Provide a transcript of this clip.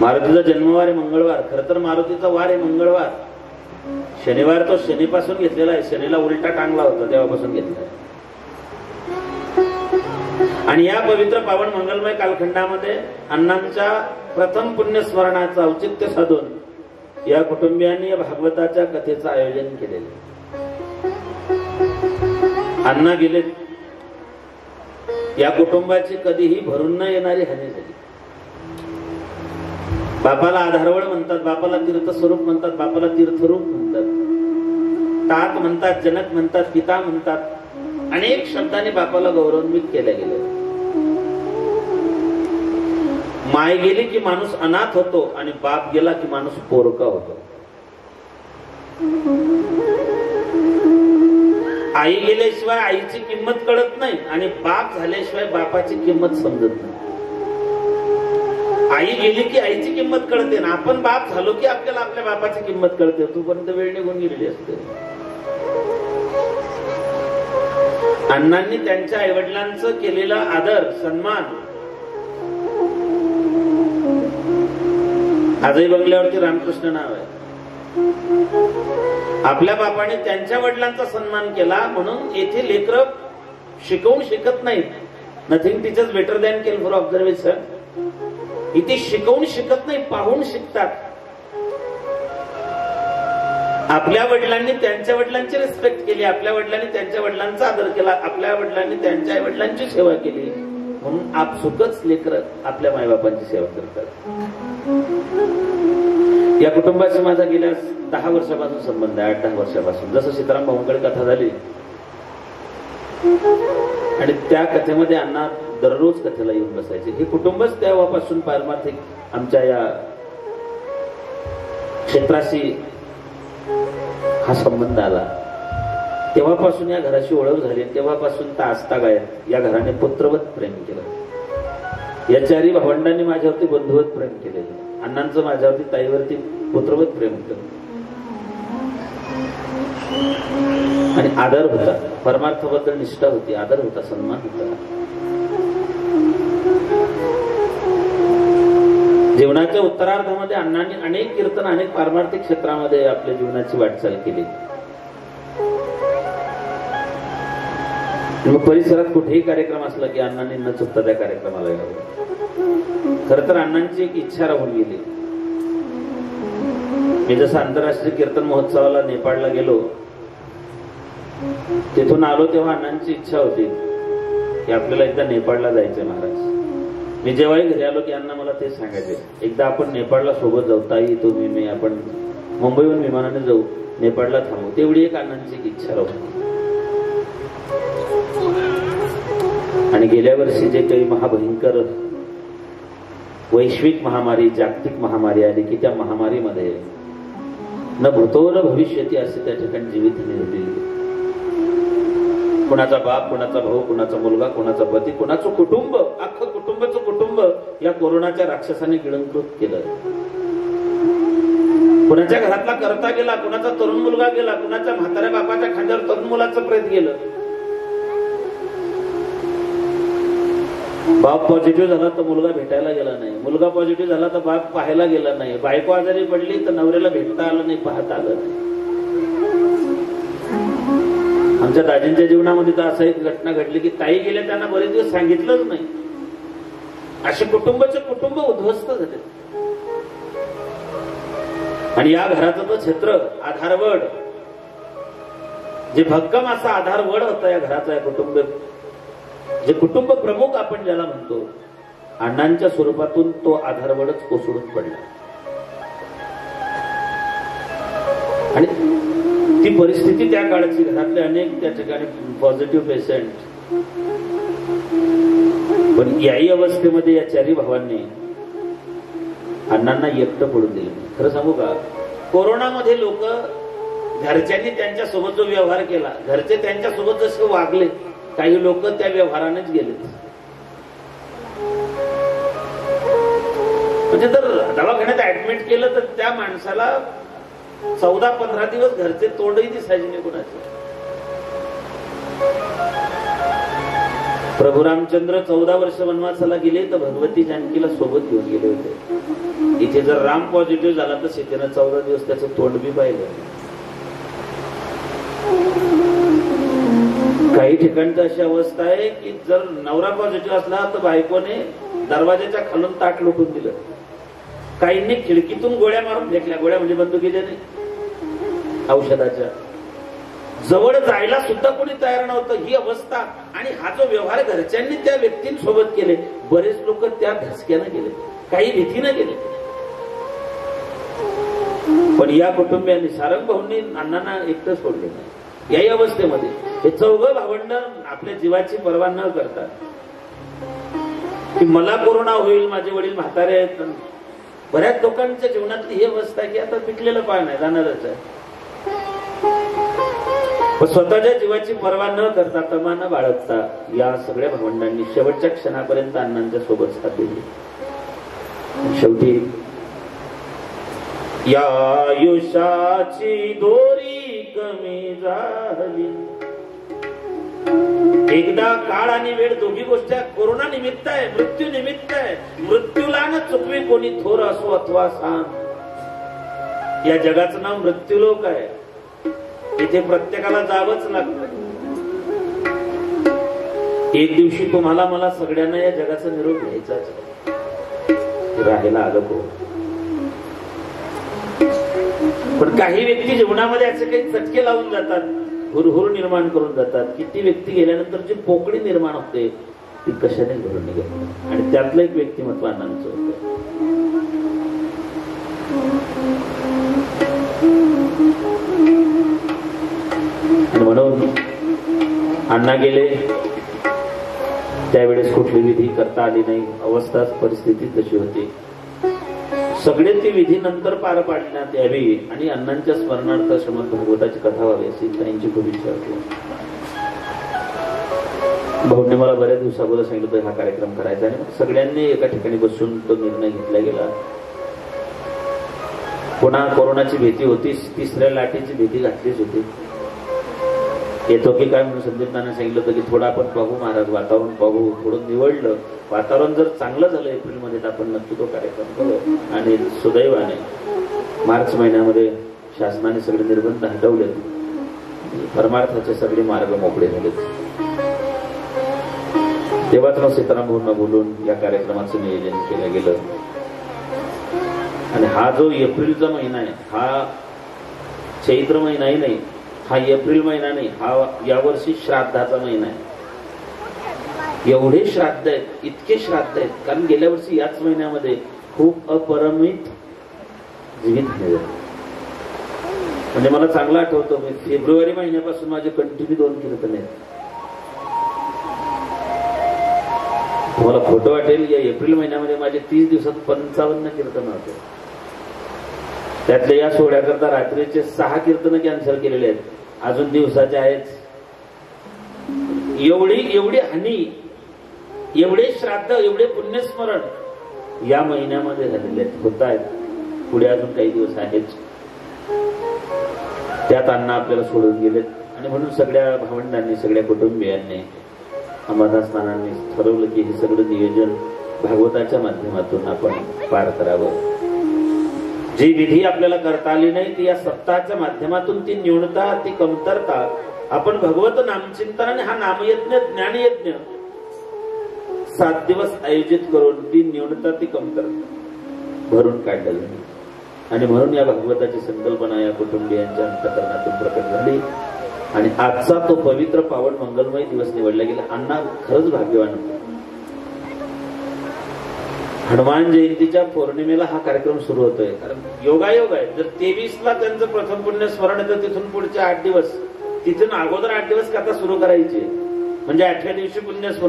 मारुतीचा जन्मवार आहे मंगळवार. खरं तर मारुतीचा वार आहे मंगळवार. शनिवार तो शनीपासून घेतलेला आहे. शनीला उलटा टांगला होता तेव्हापासून घेतला आहे. आणि या पवित्र पावन मंगलमय कालखंडामध्ये अण्णांच्या प्रथम पुण्यस्मरणाचं औचित्य साधून या कुटुंबियांनी या भागवताच्या कथेचं आयोजन केलेलं. अण्णा गेले, या कुटुंबाची कधीही भरून न येणारी हानी झाली. बापाला आधारवड म्हणतात, बापाला तीर्थस्वरूप म्हणतात, बापाला तीर्थरूप म्हणतात, तात म्हणतात, जनक म्हणतात, पिता म्हणतात. अनेक शब्दांनी बापाला गौरवान्वित केल्या गेले. माय गेली की माणूस अनाथ होतो आणि बाप गेला की माणूस पोरका होतो. आई गेल्याशिवाय आईची किंमत कळत नाही आणि बाप झाल्याशिवाय बापाची किंमत समजत नाही. आई गेली की आईची किंमत कळते ना आपण बाप झालो की आपल्याला आपल्या बापाची किंमत कळते. तोपर्यंत वेळ निघून गेलेली असते. अण्णांनी त्यांच्या आईवडिलांचं केलेला आदर सन्मान आजही बंगल्यावरती रामकृष्ण नाव आहे. आपल्या बापाने त्यांच्या वडिलांचा सन्मान केला म्हणून येथे लेकरं शिकवून शिकत नाहीत. नथिंग टीचर्स बेटर दॅन केल फॉर ऑब्झर्वेशन. इथे शिकवून शिकत नाही, पाहून शिकतात. आपल्या वडिलांनी त्यांच्या वडिलांची रिस्पेक्ट केली, आपल्या वडिलांनी त्यांच्या वडिलांचा आदर केला, आपल्या वडिलांनी त्यांच्या आई वडिलांची सेवा केली म्हणून आपसुकच लेकरं आपल्या मायबापांची सेवा करतात. या कुटुंबाशी माझा गेल्या 10 वर्षापासून संबंध आहे. 8-10 वर्षापासून. जसं सीताराम भाऊंकडे कथा झाली आणि त्या कथेमध्ये अण्णा दररोज कथेला येऊन बसायचे. हे कुटुंबच तेव्हापासून पारमार्थिक आमच्या या क्षेत्राशी हा संबंध आला. तेव्हापासून या घराची ओळख झाली. तेव्हापासून तासतागायत या घराने पुत्रवत प्रेम केलं. या चारी भावंडांनी माझ्यावरती बंधुवत प्रेम केलेलं. अण्णांचं माझ्यावरती ताईवरती पुत्रवत प्रेम केलं आणि आदर होता. परमार्थाबद्दल निष्ठा होती, आदर होता, सन्मान होता. जीवनाच्या उत्तरार्धामध्ये अण्णांनी अनेक कीर्तन, अनेक पारमार्थिक क्षेत्रामध्ये आपल्या जीवनाची वाटचाल केली. मग परिसरात कुठेही कार्यक्रम असला की अण्णांनी न चुकता त्या कार्यक्रमाला यावं. खरं तर अण्णांची एक इच्छा राहून गेली. मी जसं आंतरराष्ट्रीय कीर्तन महोत्सवाला नेपाळला गेलो, तिथून आलो तेव्हा अण्णांची इच्छा होती की आपल्याला एकदा नेपाळला जायचंय महाराज. मी जेव्हाही घरी आलो की अण्णा मला ते सांगायचे, एकदा आपण नेपाळला सोबत जाऊ, ताई तुम्ही मी आपण मुंबईहून विमानाने जाऊ, नेपाळला थांबू. तेवढी एक अण्णांची इच्छा राहून. आणि गेल्या वर्षी जे काही महाभयंकर वैश्विक महामारी, जागतिक महामारी आली की त्या महामारीमध्ये न भूतो न भविष्यती असे त्या ठिकाणी जीवितहानी होती. कुणाचा बाप, कुणाचा भाऊ, कुणाचा मुलगा, कुणाचा पती, कुणाचं कुटुंब, अख्खं कुटुंबाचं कुटुंब या कोरोनाच्या राक्षसाने गिळंकृत केलं. कुणाच्या घरातला करता गेला, कुणाचा तरुण मुलगा गेला, कुणाच्या म्हाताऱ्या बापाच्या खांद्यावर तरुण मुलाचं प्रेत गेलं. बाप पॉझिटिव्ह झाला तर मुलगा भेटायला गेला नाही, मुलगा पॉझिटिव्ह झाला तर बाप पाहायला गेला नाही, बायको आजारी पडली तर नवऱ्याला भेटता आलं नाही, पाहता आलं नाही. आमच्या दाजींच्या जीवनामध्ये तर असं एक घटना घडली की ताई गेल्या, त्यांना बरेच दिवस सांगितलंच नाही. असे कुटुंबाचे कुटुंब उद्ध्वस्त झाले. आणि या घराचं तो छत्र, आधारवड, जे भक्कम असा आधारवड होता या घराचा, या कुटुंब, जे कुटुंब प्रमुख आपण ज्याला म्हणतो, अण्णांच्या स्वरूपातून तो आधारवडच कोसळून पडला. आणि ती परिस्थिती त्या काळाची, घरातले अनेक त्या ठिकाणी पॉझिटिव्ह पेशंट. पण याही अवस्थेमध्ये या चारी भावांनी अण्णांना एकटं पडून दिलं. खरं सांगू का, कोरोनामध्ये लोक घरच्यांनी त्यांच्यासोबत जो व्यवहार केला, घरचे त्यांच्यासोबत जसे वागले, काही लोक त्या व्यवहारानेच गेले. म्हणजे जर दवाखान्यात ऍडमिट केलं तर त्या माणसाला 14-15 दिवस घरचे तोंडही दिसायचे नाही कुणाचे. प्रभू रामचंद्र 14 वर्ष वनवासाला गेले तर भगवती जानकीला सोबत घेऊन गेले होते. इथे जर राम पॉझिटिव्ह झाला तर सीतेनं 14 दिवस त्याचं तोंड बी पाहिलं. काही ठिकाणची अशी अवस्था आहे की जर नवरा पॉझिटिव्ह असला तर बायकोने दरवाजाच्या खालून ताट लुटून दिलं. काहींनी खिडकीतून गोळ्या मारून फेकल्या. गोळ्या म्हणजे बंदुकीच्या नाही, औषधाच्या. जवळ जायला सुद्धा कोणी तयार नव्हतं. ही अवस्था. आणि हा जो व्यवहार घरच्यांनी त्या व्यक्तींसोबत केले. बरेच लोक त्या धसक्यानं गेले, काही भीतीनं गेले. पण या कुटुंबियांनी, सारंग भाऊंनी अण्णांना एकटं सोडले नाही याही अवस्थेमध्ये. हे चौघ भावंड आपल्या जीवाची पर्वा न करतात की मला कोरोना होईल, माझे वडील म्हातारे आहेत. बऱ्याच लोकांच्या जीवनातली ही अवस्था आहे की आता पिकलेलं पान आहे, जाणारच आहे. पण स्वतःच्या जीवाची पर्वा न करता, तमा न बाळगता या सगळ्या भावंडांनी शेवटच्या क्षणापर्यंत अण्णांच्या सोबत साथ दिली. शेवटी या आयुष्याची दोरी कमी झाली. एकदा काळ आणि वेळ दोघी गोष्टी कोरोना निमित्त आहे, मृत्यू निमित्त आहे. मृत्यूला न चुकवी कोणी थोर असो अथवा सांग. या जगाचं नाव मृत्यूलोक आहे. इथे प्रत्येकाला जावंच लागतं. एक दिवशी तुम्हाला मला सगळ्यांना या जगाचा निरोप घ्यायचाच. राहायला आलं को. पण काही व्यक्ती जीवनामध्ये असे काही चटके लावून जातात, हुरहुर निर्माण करून जातात की ती व्यक्ती गेल्यानंतर जी पोकळी निर्माण होते ती कशाने भरून निघत. आणि त्यातलं एक व्यक्तिमत्व अण्णांचं होतं. आणि म्हणून अण्णा गेले त्यावेळेस कुठली विधी करता आली नाही. अवस्था परिस्थिती तशी होती. सगळे ती विधी नंतर पार पाडण्यात यावी आणि अण्णांच्या स्मरणार्थ श्रीमद भागवताची कथा व्हावी अशी त्यांची खूप इच्छा होती. भाऊंनी मला बऱ्याच दिवसाबरोबर सांगितलं हा कार्यक्रम करायचा. आणि सगळ्यांनी एका ठिकाणी बसून तो निर्णय घेतला गेला. पुन्हा कोरोनाची भीती होतीच, तिसऱ्या लाटेची भीती घातलीच होती. येतो की काय म्हणून संदीप नाना सांगितलं होतं की थोडं आपण पाहू महाराज, वातावरण पाहू. थोडं निवडलं वातावरण जर चांगलं झालं एप्रिलमध्ये तर आपण नक्की तो कार्यक्रम करू. आणि सुदैवाने मार्च महिन्यामध्ये शासनाने सगळे निर्बंध हटवले. परमार्थाचे सगळे मार्ग मोकळे झालेत. तेव्हाच मग सीताराम भाऊंना बोलून या कार्यक्रमाचं नियोजन केलं गेलं. आणि हा जो एप्रिलचा महिना आहे हा चैत्र महिनाही नाही, हा एप्रिल महिना नाही, हा यावर्षी श्राद्धाचा महिना आहे. एवढे श्राद्ध आहेत, इतके श्राद्ध आहेत. कारण गेल्या वर्षी याच महिन्यामध्ये खूप अपरिमित जीवितहानी झाली. म्हणजे मला चांगलं आठवतं मी फेब्रुवारी महिन्यापासून माझे कंटिन्यू 2 कीर्तन आहेत. तुम्हाला खोटं वाटेल, या एप्रिल महिन्यामध्ये माझे 30 दिवसात 55 कीर्तन होते. त्यातले या सोहळ्याकरता रात्रीचे 6 कीर्तन कॅन्सल केलेले आहेत. अजून दिवसाचे आहेत. एवढी हानी, एवढे श्राद्ध, एवढे पुण्यस्मरण या महिन्यामध्ये झालेले आहेत, होत आहेत. पुढे अजून काही दिवस आहेच. त्यात अण्णा आपल्याला सोडून गेलेत. आणि म्हणून सगळ्या भावंडांनी, सगळ्या कुटुंबियांनी, अंबादास नानांनी ठरवलं की हे सगळं नियोजन भागवताच्या माध्यमातून आपण पार करावं. जी विधी आपल्याला करता आली नाही ती या सप्ताहाच्या माध्यमातून, ती न्यूनता, ती कमतरता आपण भगवत नामचिंतन आणि हा नामयज्ञ, ज्ञानयज्ञ 7 दिवस आयोजित करून ती न्यूनता, ती कमतरता भरून काढली. आणि म्हणून या भागवताची संकल्पना या कुटुंबियांच्या अंतःकरणातून प्रकट झाली. आणि आजचा तो पवित्र पावन मंगलमय दिवस निवडला गेला. अण्णा खरंच भाग्यवान होते. हनुमान जयंतीच्या पौर्णिमेला हा कार्यक्रम सुरू होतोय. कारण योगायोग आहे. जर 23ला त्यांचं प्रथम पुण्य स्मरण येतं, तिथून पुढचे 8 दिवस, तिथून अगोदर 8 दिवस कथा सुरू करायची. म्हणजे 8व्या दिवशी पुण्य स्मरण.